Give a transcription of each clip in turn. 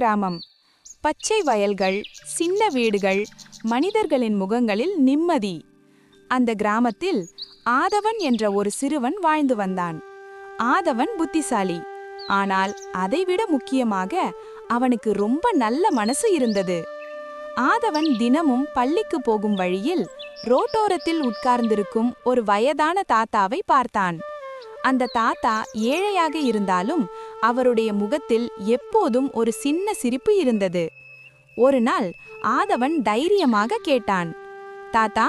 கிராமம். பச்சை வயல்கள், சின்ன வீடுகள், மனிதர்களின் முகங்களில் நிம்மதி. அந்த கிராமத்தில் ஆதவன் என்ற ஒரு சிறுவன் வாழ்ந்து வந்தான். ஆதவன் புத்திசாலி, ஆனால் அதைவிட முக்கியமாக அவனுக்கு ரொம்ப நல்ல மனசு இருந்தது. ஆதவன் தினமும் பள்ளிக்கு போகும் வழியில் ரோட்டோரத்தில் உட்கார்ந்திருக்கும் ஒரு வயதான தாத்தாவை பார்த்தான். அந்த தாத்தா ஏழையாக இருந்தாலும் அவருடைய முகத்தில் எப்போதும் ஒரு சின்ன சிரிப்பு இருந்தது. ஒரு நாள் ஆதவன் தைரியமாக கேட்டான், தாத்தா,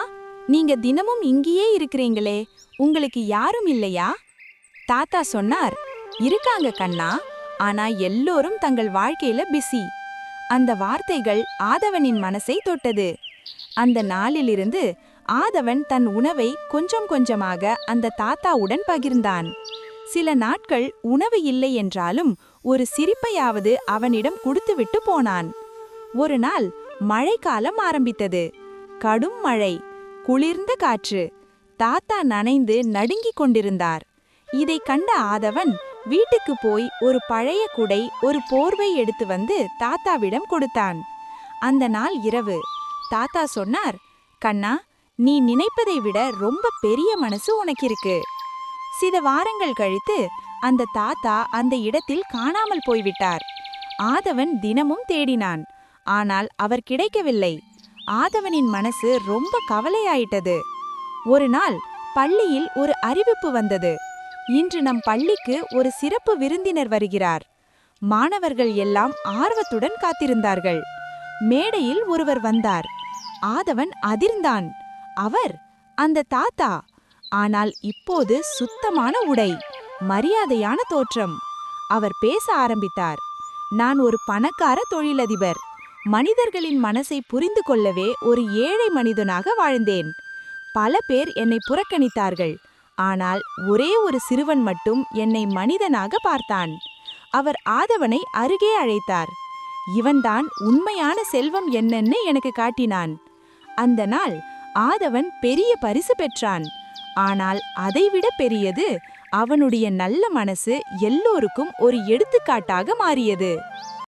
நீங்க தினமும் இங்கேயே இருக்கிறீங்களே, உங்களுக்கு யாரும் இல்லையா? தாத்தா சொன்னார், இருக்காங்க கண்ணா, ஆனா எல்லோரும் தங்கள் வாழ்க்கையில பிஸி. அந்த வார்த்தைகள் ஆதவனின் மனசை தொட்டது. அந்த நாளிலிருந்து ஆதவன் தன் உணவை கொஞ்சம் கொஞ்சமாக அந்த தாத்தாவுடன் பகிர்ந்தான். சில நாட்கள் உணவு இல்லை என்றாலும் ஒரு சிரிப்பையாவது அவனிடம் கொடுத்துவிட்டு போனான். ஒரு நாள் மழைக்காலம் ஆரம்பித்தது. கடும் மழை, குளிர்ந்த காற்று. தாத்தா நனைந்து நடுங்கிக் கொண்டிருந்தார். இதை கண்ட ஆதவன் வீட்டுக்கு போய் ஒரு பழைய குடை, ஒரு போர்வை எடுத்து வந்து தாத்தாவிடம் கொடுத்தான். அந்த நாள் இரவு தாத்தா சொன்னார், கண்ணா, நீ நினைப்பதை விட ரொம்ப பெரிய மனசு உனக்கு இருக்கு. சில வாரங்கள் கழித்து அந்த தாத்தா அந்த இடத்தில் காணாமல் போய்விட்டார். ஆதவன் தினமும் தேடினான், ஆனால் அவர் கிடைக்கவில்லை. ஆதவனின் மனசு ரொம்ப கவலையாயிட்டது. ஒரு நாள் பள்ளியில் ஒரு அறிவிப்பு வந்தது. இன்று நம் பள்ளிக்கு ஒரு சிறப்பு விருந்தினர் வருகிறார். மாணவர்கள் எல்லாம் ஆர்வத்துடன் காத்திருந்தார்கள். மேடையில் ஒருவர் வந்தார். ஆதவன் அதிர்ந்தான். அவர் அந்த தாத்தா. ஆனால் இப்போது சுத்தமான உடை, மரியாதையான தோற்றம். அவர் பேச ஆரம்பித்தார். நான் ஒரு பணக்கார தொழிலதிபர். மனிதர்களின் மனசை புரிந்து கொள்ளவே ஒரு ஏழை மனிதனாக வாழ்ந்தேன். பல பேர் என்னை புறக்கணித்தார்கள். ஆனால் ஒரே ஒரு சிறுவன் மட்டும் என்னை மனிதனாக பார்த்தான். அவர் ஆதவனை அருகே அழைத்தார். இவன்தான் உண்மையான செல்வம் என்னன்னு எனக்கு காட்டினான். அந்த நாள் ஆதவன் பெரிய பரிசு பெற்றான். ஆனால் அதைவிட பெரியது, அவனுடைய நல்ல மனசு எல்லோருக்கும் ஒரு எடுத்துக்காட்டாக மாறியது.